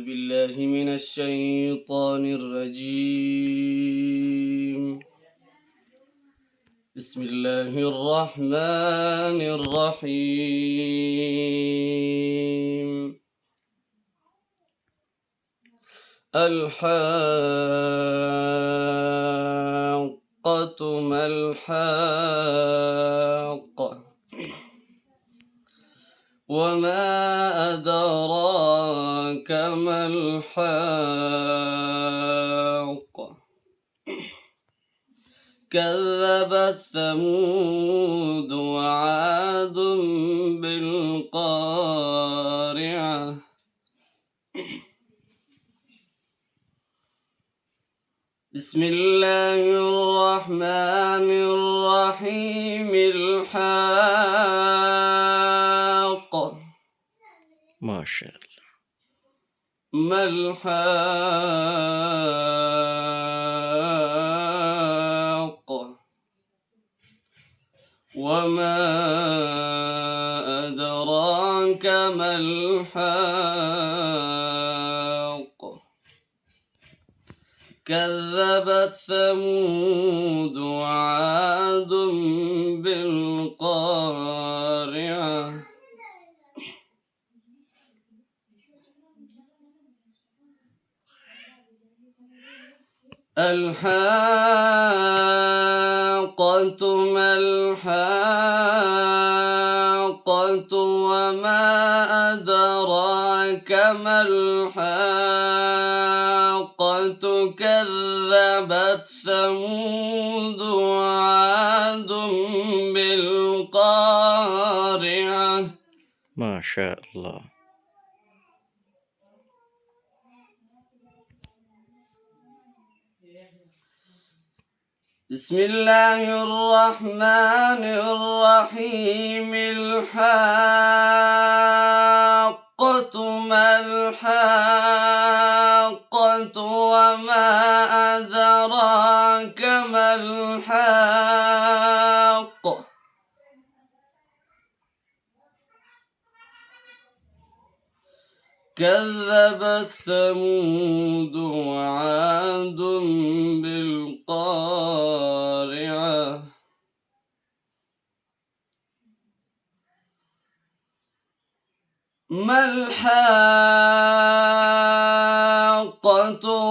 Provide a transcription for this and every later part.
بالله من الشيطان الرجيم. بسم الله الرحمن الرحيم. الحاقة ما الحاقة وما أدراك ما الحاقة كذبت ثمود وعاد بالقارعة بسم الله الرحمن الرحيم. الحاقة ما شاء الله. ما الحاقة وما أدراك ما الحاقة كذبت ثمود وعاد بالقارعة الحاقة ما الحاقة وما أدراك ما الحاقة كذبت ثمود وعاد بالقارعة. ما شاء الله. بسم الله الرحمن الرحيم. الحاقة ما الحاقة وما أدراك ما الحاقة كذبت ثمود وعاد بالقارعة ما الحاقة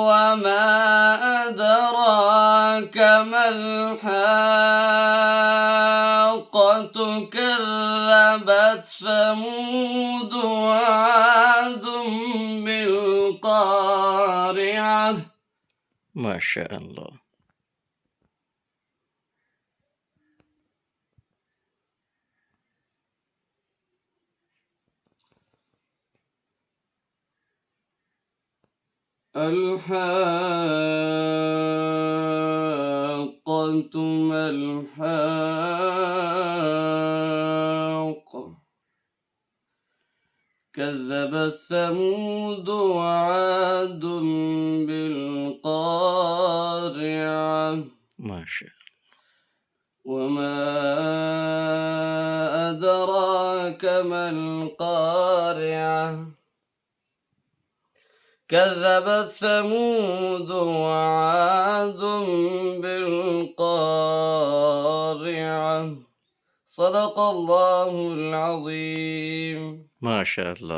وما أدراك ما الحاقة كذبت ثمود وعاد بالقارعة. ما شاء الله. الحاقة ما الحاقة كذبت ثمود وعاد بالقارعة ما شاء الله. وما أدراك ما القارعة كذبت ثمود وعاد بالقارعة. صدق الله العظيم. ما شاء الله.